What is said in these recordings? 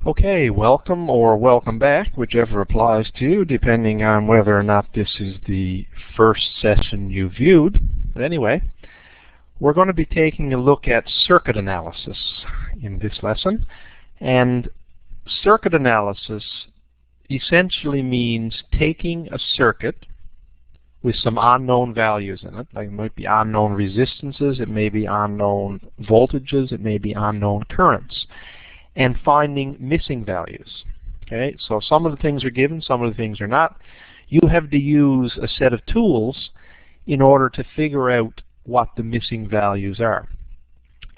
Okay, welcome or welcome back, whichever applies to you, depending on whether or not this is the first session you viewed. But anyway, we're going to be taking a look at circuit analysis in this lesson. And circuit analysis essentially means taking a circuit with some unknown values in it. Like it might be unknown resistances, it may be unknown voltages, it may be unknown currents, and finding missing values. Okay, so some of the things are given, some of the things are not. You have to use a set of tools in order to figure out what the missing values are.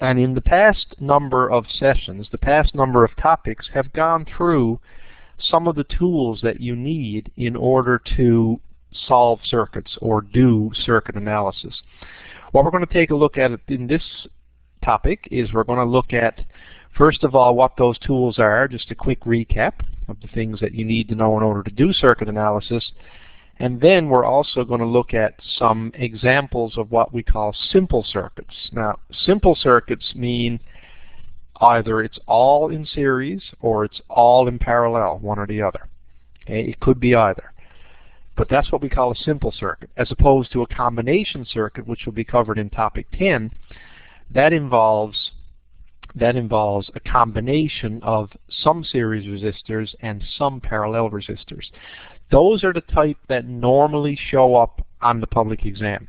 And in the past number of sessions, the past number of topics have gone through some of the tools that you need in order to solve circuits or do circuit analysis. What we're going to take a look at in this topic is we're going to look at, first of all, what those tools are, just a quick recap of the things that you need to know in order to do circuit analysis. And then we're also going to look at some examples of what we call simple circuits. Now, simple circuits mean either it's all in series or it's all in parallel, one or the other. Okay? It could be either. But that's what we call a simple circuit, as opposed to a combination circuit, which will be covered in topic 10. That involves a combination of some series resistors and some parallel resistors. Those are the type that normally show up on the public exam.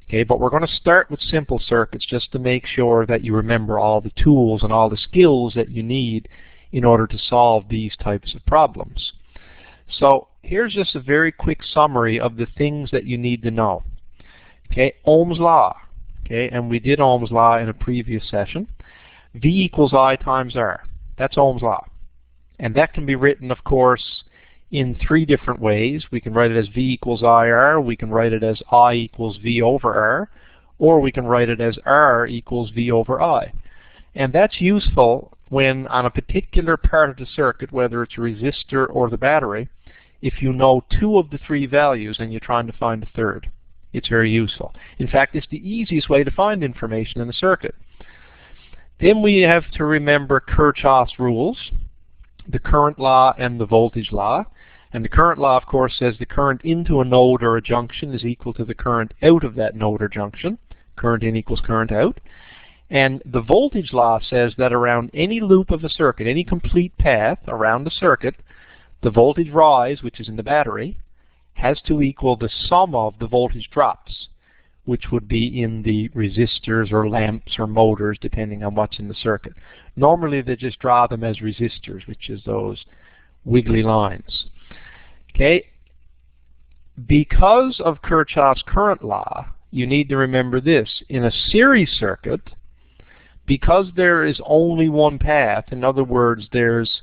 Okay, but we're going to start with simple circuits just to make sure that you remember all the tools and all the skills that you need in order to solve these types of problems. So here's just a very quick summary of the things that you need to know. Okay, Ohm's Law. Okay, and we did Ohm's Law in a previous session. V equals I times R. That's Ohm's Law. And that can be written, of course, in three different ways. We can write it as V equals IR, we can write it as I equals V over R, or we can write it as R equals V over I. And that's useful when on a particular part of the circuit, whether it's a resistor or the battery, if you know two of the three values and you're trying to find a third. It's very useful. In fact, it's the easiest way to find information in a circuit. Then we have to remember Kirchhoff's rules, the current law and the voltage law. And the current law, of course, says the current into a node or a junction is equal to the current out of that node or junction. Current in equals current out. And the voltage law says that around any loop of a circuit, any complete path around the circuit, the voltage rise, which is in the battery, has to equal the sum of the voltage drops, which would be in the resistors or lamps or motors, depending on what's in the circuit. Normally they just draw them as resistors, which is those wiggly lines. Okay? Because of Kirchhoff's current law, you need to remember this. In a series circuit, because there is only one path, in other words, there's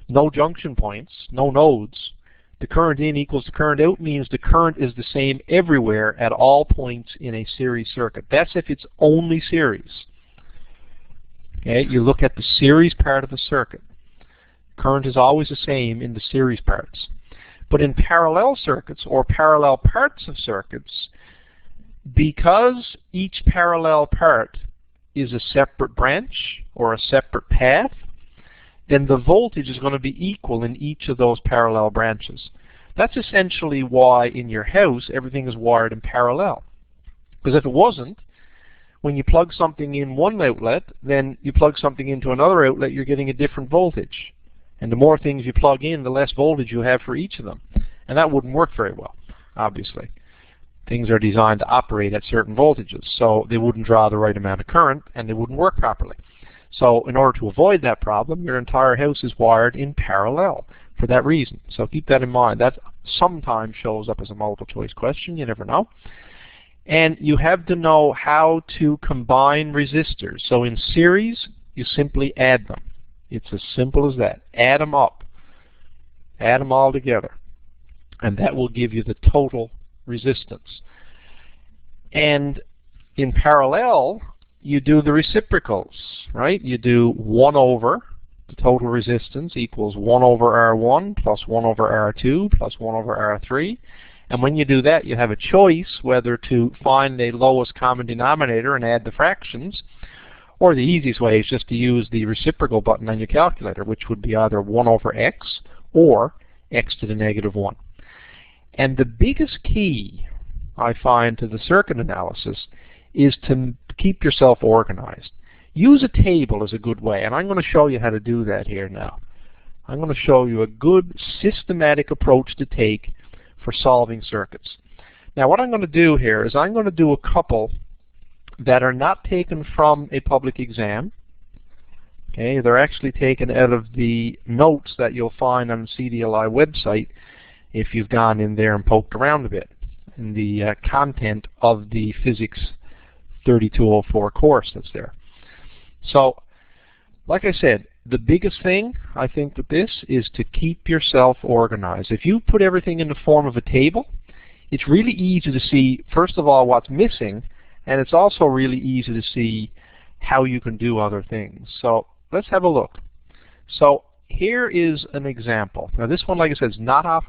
no junction points, no nodes, the current in equals the current out means the current is the same everywhere at all points in a series circuit. That's if it's only series. Okay, you look at the series part of the circuit. Current is always the same in the series parts. But in parallel circuits or parallel parts of circuits, because each parallel part is a separate branch or a separate path, then the voltage is going to be equal in each of those parallel branches. That's essentially why in your house everything is wired in parallel. Because if it wasn't, when you plug something in one outlet, then you plug something into another outlet, you're getting a different voltage. And the more things you plug in, the less voltage you have for each of them. And that wouldn't work very well, obviously. Things are designed to operate at certain voltages, so they wouldn't draw the right amount of current and they wouldn't work properly. So in order to avoid that problem, your entire house is wired in parallel for that reason. So keep that in mind. That sometimes shows up as a multiple choice question. You never know. And you have to know how to combine resistors. So in series, you simply add them. It's as simple as that. Add them up. Add them all together. And that will give you the total resistance. And in parallel, you do the reciprocals, right? You do 1 over the total resistance equals 1 over R1 plus 1 over R2 plus 1 over R3. And when you do that, you have a choice whether to find the lowest common denominator and add the fractions, Or the easiest way is just to use the reciprocal button on your calculator, which would be either 1 over x or x to the negative 1. And the biggest key, I find, to the circuit analysis is to keep yourself organized. Use a table as a good way, and I'm going to show you how to do that here now. I'm going to show you a good systematic approach to take for solving circuits. Now what I'm going to do here is I'm going to do a couple that are not taken from a public exam. Okay, they're actually taken out of the notes that you'll find on the CDLI website if you've gone in there and poked around a bit in the content of the Physics 3204 course that's there. So, like I said, the biggest thing, I think, with this is to keep yourself organized. If you put everything in the form of a table, it's really easy to see, first of all, what's missing, and it's also really easy to see how you can do other things. So, let's have a look. So, here is an example. Now, this one, like I said, is not off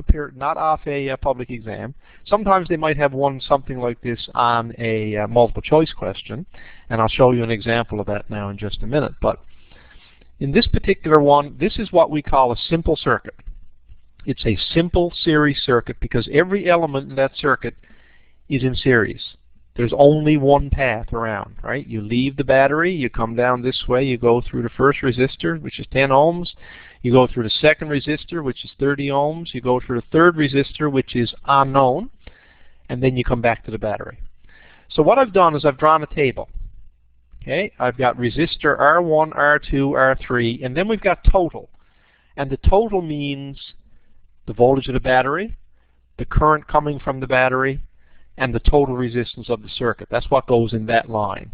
a public exam. Sometimes they might have one something like this on a multiple choice question, and I'll show you an example of that now in just a minute. But in this particular one, this is what we call a simple circuit. It's a simple series circuit because every element in that circuit is in series. There's only one path around, right? You leave the battery, you come down this way, you go through the first resistor, which is 10 ohms, you go through the second resistor, which is 30 ohms, you go through the third resistor, which is unknown, and then you come back to the battery. So what I've done is I've drawn a table. Okay, I've got resistor R1, R2, R3, and then we've got total. And the total means the voltage of the battery, the current coming from the battery, and the total resistance of the circuit. That's what goes in that line.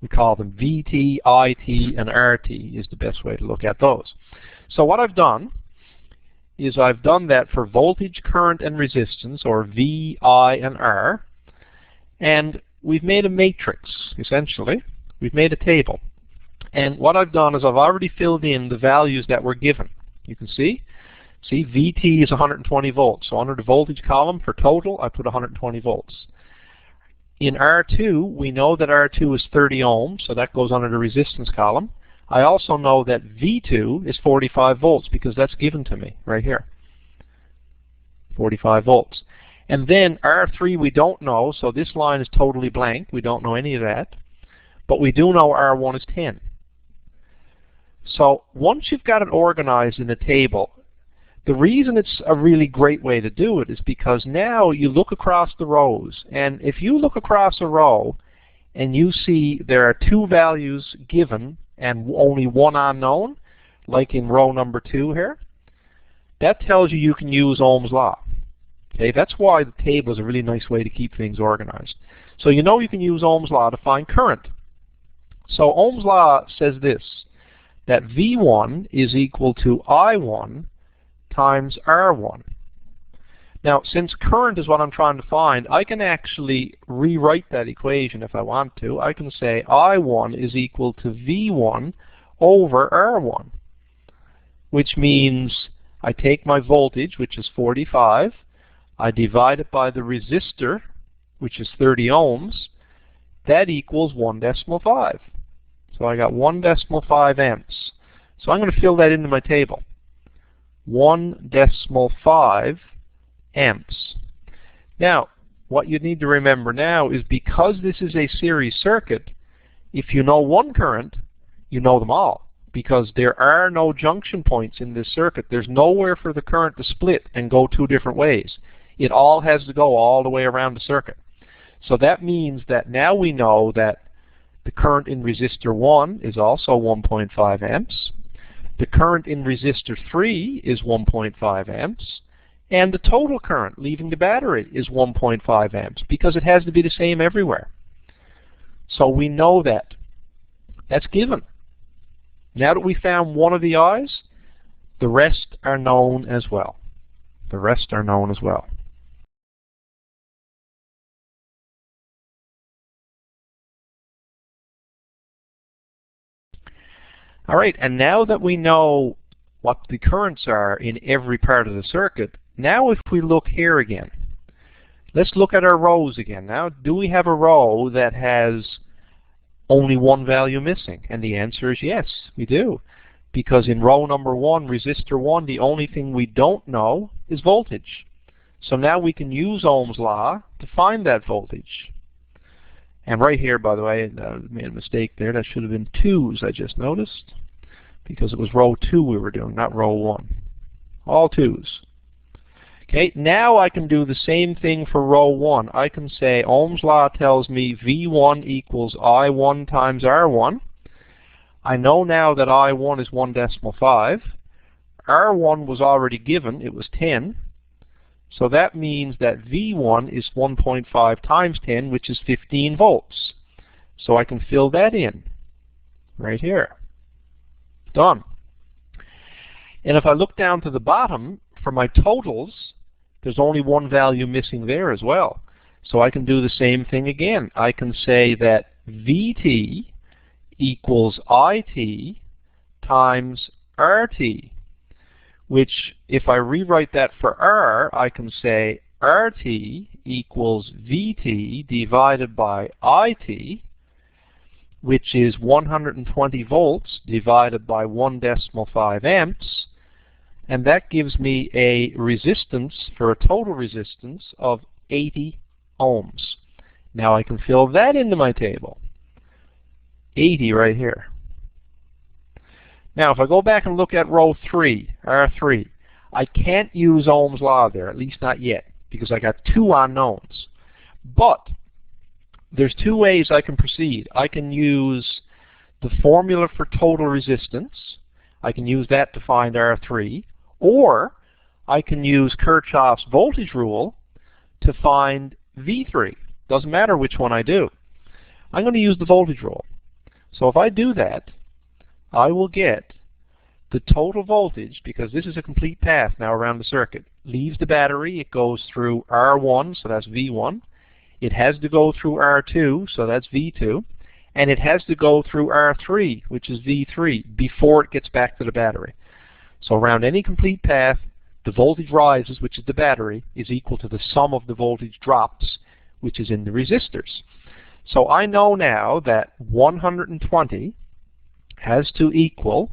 We call them VT, IT, and RT is the best way to look at those. So what I've done is I've done that for voltage, current, and resistance, or V, I, and R. And we've made a matrix, essentially. We've made a table. And what I've done is I've already filled in the values that were given. You can see VT is 120 volts. So under the voltage column for total, I put 120 volts. In R2, we know that R2 is 30 ohms, so that goes under the resistance column. I also know that V2 is 45 volts because that's given to me right here. 45 volts. And then R3 we don't know, so this line is totally blank. We don't know any of that. But we do know R1 is 10. So once you've got it organized in a table, the reason it's a really great way to do it is because now you look across the rows. And if you look across a row and you see there are two values given and only one unknown, like in row number 2 here, that tells you can use Ohm's Law. Okay, that's why the table is a really nice way to keep things organized. So you know you can use Ohm's Law to find current. So Ohm's Law says this, that V1 is equal to I1 times R1. Now, since current is what I'm trying to find, I can actually rewrite that equation if I want to. I can say I1 is equal to V1 over R1, which means I take my voltage, which is 45, I divide it by the resistor, which is 30 ohms, that equals 1.5. So I got 1.5 amps. So I'm going to fill that into my table. 1.5 amps. Now, what you need to remember now is because this is a series circuit, if you know one current, you know them all. Because there are no junction points in this circuit. There's nowhere for the current to split and go two different ways. It all has to go all the way around the circuit. So that means that now we know that the current in resistor 1 is also 1.5 amps. The current in resistor 3 is 1.5 amps. And the total current leaving the battery is 1.5 amps because it has to be the same everywhere. So we know that. That's given. Now that we found one of the I's, the rest are known as well. The rest are known as well. All right, and now that we know what the currents are in every part of the circuit, now if we look here again, let's look at our rows again. Now, do we have a row that has only one value missing? And the answer is yes, we do. Because in row number 1, resistor 1, the only thing we don't know is voltage. So now we can use Ohm's law to find that voltage. And right here, by the way, I made a mistake there. That should have been 2's, I just noticed. Because it was row 2 we were doing, not row 1. All 2's. Okay, now I can do the same thing for row 1. I can say Ohm's law tells me V1 equals I1 times R1. I know now that I1 is 1.5. R1 was already given. It was 10. So that means that V1 is 1.5 times 10, which is 15 volts. So I can fill that in right here. Done. And if I look down to the bottom, for my totals, there's only one value missing there as well. So I can do the same thing again. I can say that VT equals IT times RT, which if I rewrite that for R, I can say RT equals VT divided by IT, which is 120 volts divided by 1.5 amps, and that gives me a resistance, for a total resistance, of 80 ohms. Now I can fill that into my table. 80 right here. Now if I go back and look at row 3, R3, I can't use Ohm's law there, at least not yet, because I got 2 unknowns. But there's 2 ways I can proceed. I can use the formula for total resistance. I can use that to find R3. Or I can use Kirchhoff's voltage rule to find V3. Doesn't matter which one I do. I'm going to use the voltage rule. So if I do that, I will get the total voltage, because this is a complete path now around the circuit. Leaves the battery, it goes through R1, so that's V1. It has to go through R2, so that's V2. And it has to go through R3, which is V3, before it gets back to the battery. So around any complete path, the voltage rises, which is the battery, is equal to the sum of the voltage drops, which is in the resistors. So I know now that 120 has to equal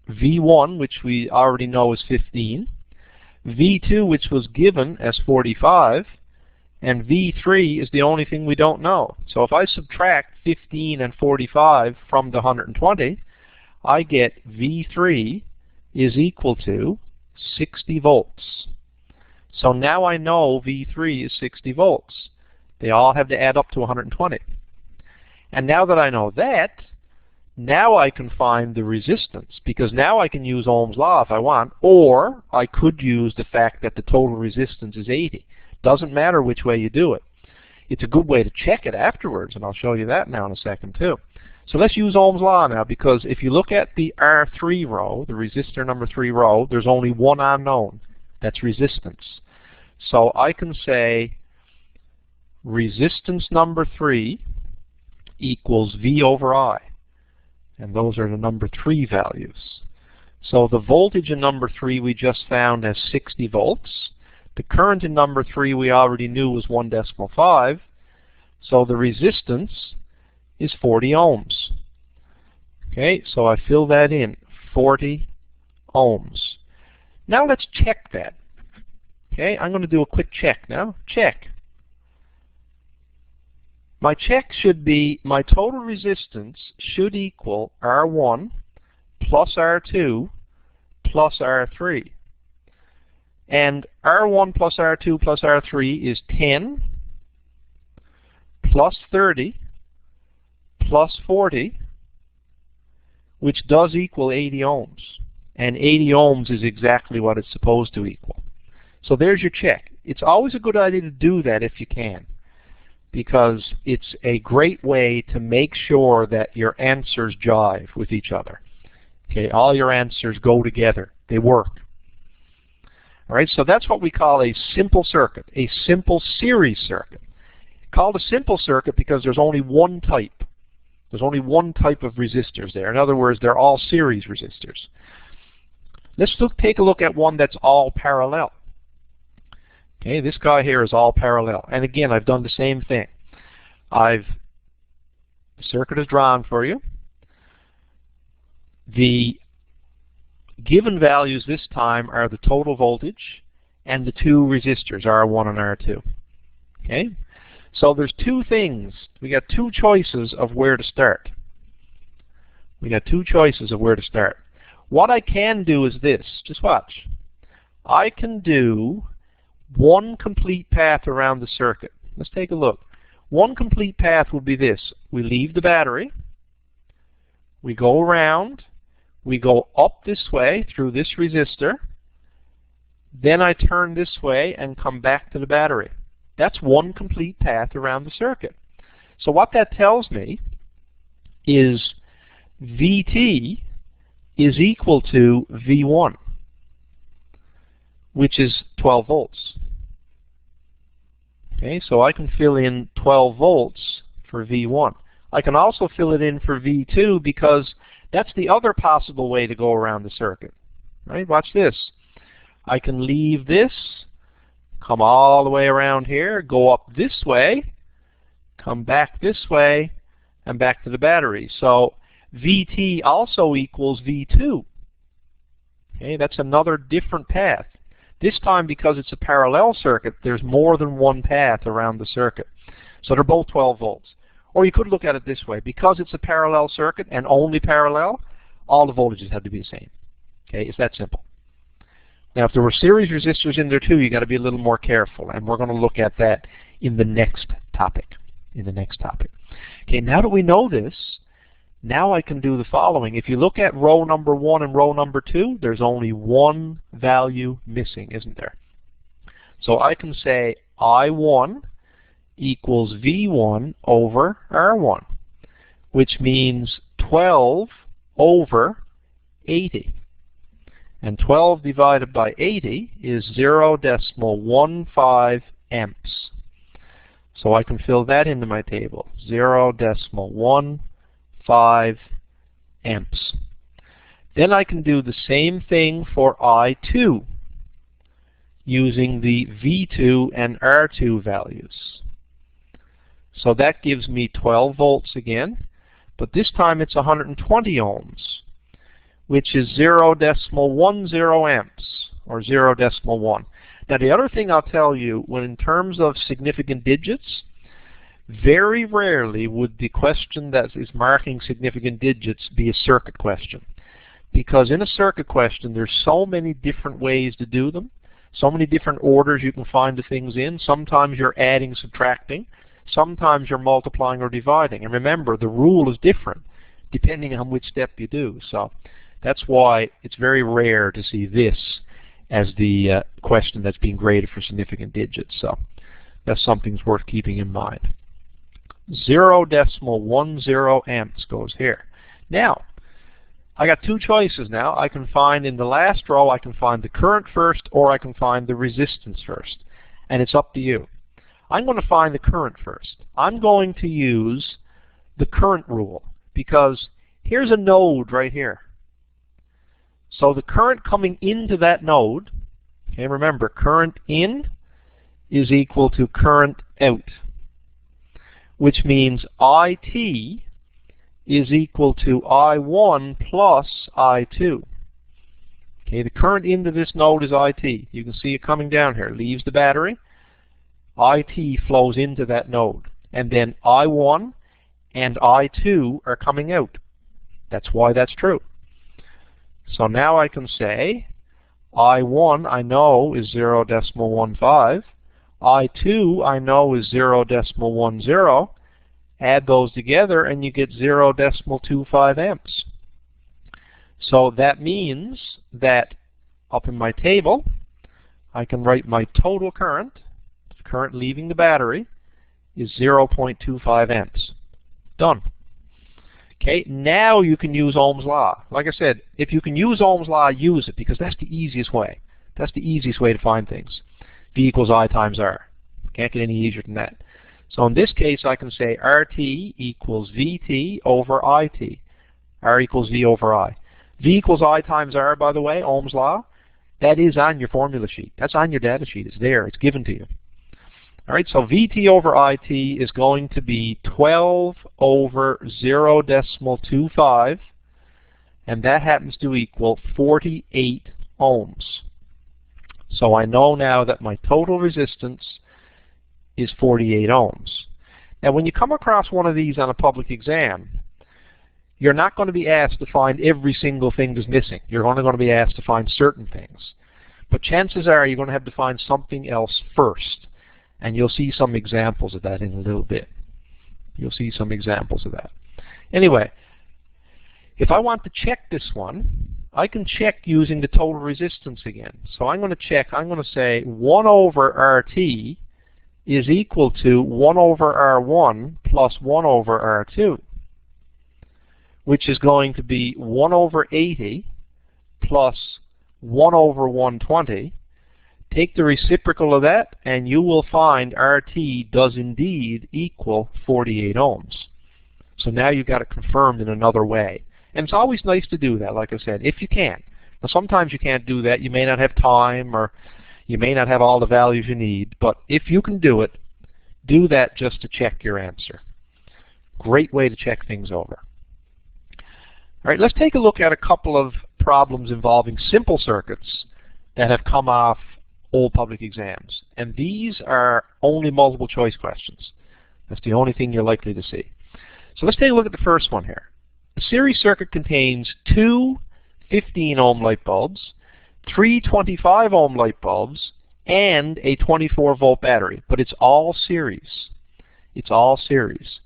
V1, which we already know is 15, V2, which was given as 45, and V3 is the only thing we don't know. So if I subtract 15 and 45 from the 120, I get V3 is equal to 60 volts. So now I know V3 is 60 volts. They all have to add up to 120. And now that I know that, now I can find the resistance, because now I can use Ohm's law if I want, or I could use the fact that the total resistance is 80. Doesn't matter which way you do it. It's a good way to check it afterwards, and I'll show you that now in a second too. So let's use Ohm's law now, because if you look at the R3 row, the resistor number 3 row, there's only one unknown. That's resistance. So I can say resistance number 3 equals V over I. And those are the number 3 values. So the voltage in number 3 we just found as 60 volts. The current in number 3 we already knew was 1.5. So the resistance is 40 ohms. Okay, so I fill that in, 40 ohms. Now let's check that. Okay, I'm going to do a quick check now. Check. My check should be, my total resistance should equal R1 plus R2 plus R3. And R1 plus R2 plus R3 is 10 plus 30 plus 40, which does equal 80 ohms. And 80 ohms is exactly what it's supposed to equal. So there's your check. It's always a good idea to do that if you can, because it's a great way to make sure that your answers jive with each other. Okay, all your answers go together. They work. All right, so that's what we call a simple circuit, a simple series circuit. Called a simple circuit because there's only one type. There's only one type of resistors there. In other words, they're all series resistors. Let's take a look at one that's all parallel. Okay, this guy here is all parallel. And again, I've done the same thing. I've The circuit is drawn for you. The given values this time are the total voltage and the two resistors, R1 and R2. Okay? So there's two things. We got two choices of where to start. What I can do is this. Just watch. I can do one complete path around the circuit. Let's take a look. One complete path would be this. We leave the battery. We go around. We go up this way through this resistor. Then I turn this way and come back to the battery. That's one complete path around the circuit. So what that tells me is VT is equal to V1, which is 12 volts. Okay, so I can fill in 12 volts for V1. I can also fill it in for V2 because that's the other possible way to go around the circuit. Right? Watch this. I can leave this, come all the way around here, go up this way, come back this way, and back to the battery. So VT also equals V2. Okay, that's another different path. This time, because it's a parallel circuit, there's more than one path around the circuit. So they're both 12 volts. Or you could look at it this way. Because it's a parallel circuit and only parallel, all the voltages have to be the same. Okay, it's that simple. Now, if there were series resistors in there too, you got to be a little more careful, and we're going to look at that in the next topic. Okay, now that we know this, now I can do the following. If you look at row number 1 and row number 2, there's only one value missing, isn't there? So I can say I1 equals V1 over R1, which means 12 over 80. And 12 divided by 80 is 0.15 amps. So I can fill that into my table, 0.15 amps. Then I can do the same thing for I2 using the V2 and R2 values. So that gives me 12 volts again, but this time it's 120 ohms, which is 0.10 amps, or 0.1. Now the other thing I'll tell you, when in terms of significant digits, very rarely would the question that is marking significant digits be a circuit question. Because in a circuit question, there's so many different ways to do them, so many different orders you can find the things in. Sometimes you're adding, subtracting. Sometimes you're multiplying or dividing. And remember, the rule is different depending on which step you do. So that's why it's very rare to see this as the question that's being graded for significant digits. So that's something that's worth keeping in mind. 0.10 amps goes here. Now, I got two choices now. I can find in the last row, I can find the current first, or I can find the resistance first. And it's up to you. I'm going to find the current first. I'm going to use the current rule because here's a node right here. So the current coming into that node, okay, remember, current in is equal to current out, which means IT is equal to I1 plus I2. Okay, the current into this node is IT. You can see it coming down here. It leaves the battery. IT flows into that node. And then I1 and I2 are coming out. That's why that's true. So now I can say I1 I know is 0.15. I2 I know is 0.10. Add those together and you get 0.25 amps. So that means that up in my table I can write my total current, the current leaving the battery, is 0.25 amps. Done. Okay, now you can use Ohm's Law. Like I said, if you can use Ohm's Law, use it, because that's the easiest way. That's the easiest way to find things. V equals I times R. Can't get any easier than that. So in this case, I can say RT equals VT over IT. R equals V over I. V equals I times R, by the way, Ohm's Law, that is on your formula sheet. That's on your data sheet. It's there. It's given to you. All right, so Vt over It is going to be 12 over 0.25, and that happens to equal 48 ohms. So I know now that my total resistance is 48 ohms. Now when you come across one of these on a public exam, you're not going to be asked to find every single thing that's missing. You're only going to be asked to find certain things. But chances are you're going to have to find something else first. And you'll see some examples of that in a little bit. You'll see some examples of that. Anyway, if I want to check this one, I can check using the total resistance again. So I'm going to check, I'm going to say 1 over RT is equal to 1 over R1 plus 1 over R2, which is going to be 1 over 80 plus 1 over 120. Take the reciprocal of that, and you will find RT does indeed equal 48 ohms. So now you've got it confirmed in another way. And it's always nice to do that, like I said, if you can. Now sometimes you can't do that. You may not have time, or you may not have all the values you need. But if you can do it, do that just to check your answer. Great way to check things over. All right, let's take a look at a couple of problems involving simple circuits that have come off old public exams. And these are only multiple choice questions. That's the only thing you're likely to see. So let's take a look at the first one here. The series circuit contains two 15 ohm light bulbs, three 25 ohm light bulbs, and a 24 volt battery. But it's all series. It's all series.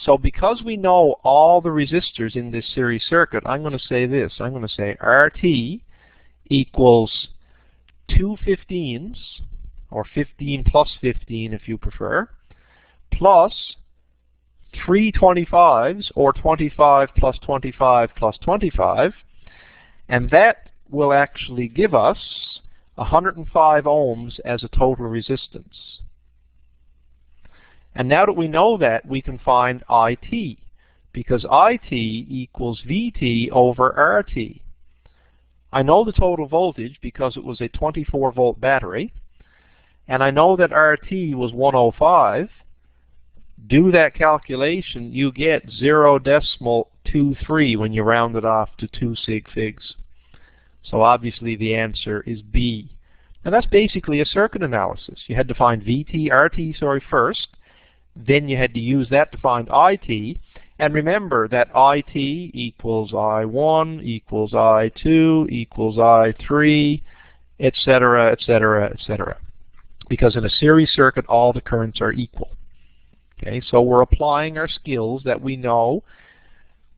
So because we know all the resistors in this series circuit, I'm going to say this. I'm going to say RT equals 2 15s, or 15 plus 15 if you prefer, plus 3 25s, or 25 plus 25 plus 25, and that will actually give us 105 ohms as a total resistance. And now that we know that, we can find It, because It equals Vt over RT. I know the total voltage because it was a 24 volt battery, and I know that RT was 105. Do that calculation, you get 0.23 when you round it off to 2 sig figs. So obviously the answer is B. Now that's basically a circuit analysis. You had to find RT first, then you had to use that to find It. And remember that It equals I1 equals I2 equals I3, etc., etc., etc. Because in a series circuit, all the currents are equal. Okay, so we're applying our skills that we know.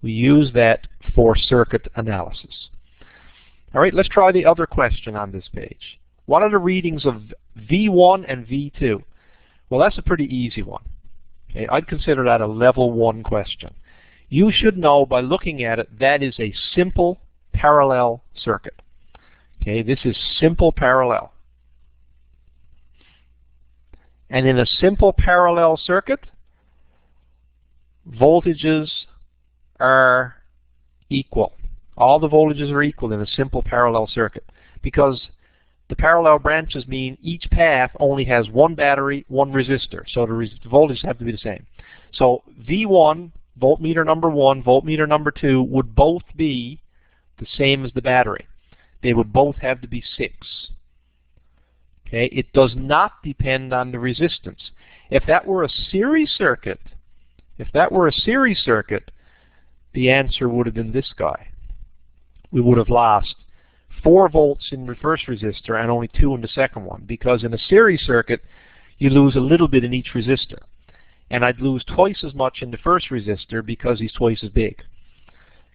We use that for circuit analysis. All right, let's try the other question on this page. What are the readings of V1 and V2? Well, that's a pretty easy one. Okay, I'd consider that a level 1 question. You should know by looking at it that is a simple parallel circuit. Okay, this is simple parallel. And in a simple parallel circuit, voltages are equal. All the voltages are equal in a simple parallel circuit, because the parallel branches mean each path only has one battery, one resistor. So the voltages have to be the same. So V1, voltmeter number 1, voltmeter number 2 would both be the same as the battery. They would both have to be 6. Okay, it does not depend on the resistance. If that were a series circuit, the answer would have been this guy. We would have lost 4 volts in the first resistor and only 2 in the second one, because in a series circuit you lose a little bit in each resistor. And I'd lose twice as much in the first resistor because he's twice as big.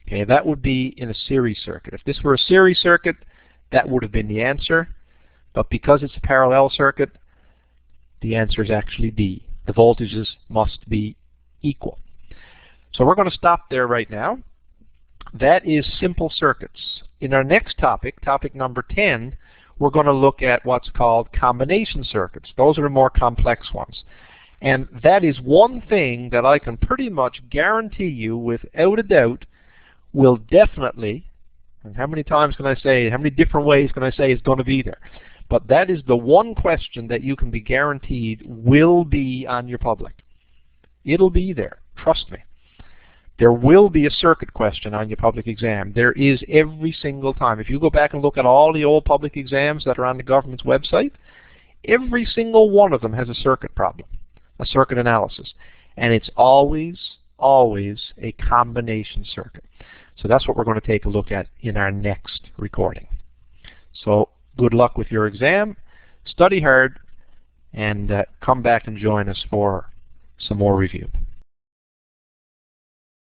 Okay, that would be in a series circuit. If this were a series circuit, that would have been the answer. But because it's a parallel circuit, the answer is actually D. The voltages must be equal. So we're going to stop there right now. That is simple circuits. In our next topic, topic number 10, we're going to look at what's called combination circuits. Those are the more complex ones. And that is one thing that I can pretty much guarantee you without a doubt will definitely, and how many times can I say, how many different ways can I say it's going to be there? But that is the one question that you can be guaranteed will be on your public. It'll be there, trust me. There will be a circuit question on your public exam. There is every single time. If you go back and look at all the old public exams that are on the government's website, every single one of them has a circuit problem, a circuit analysis. And it's always, always a combination circuit. So that's what we're going to take a look at in our next recording. So good luck with your exam. Study hard and come back and join us for some more review.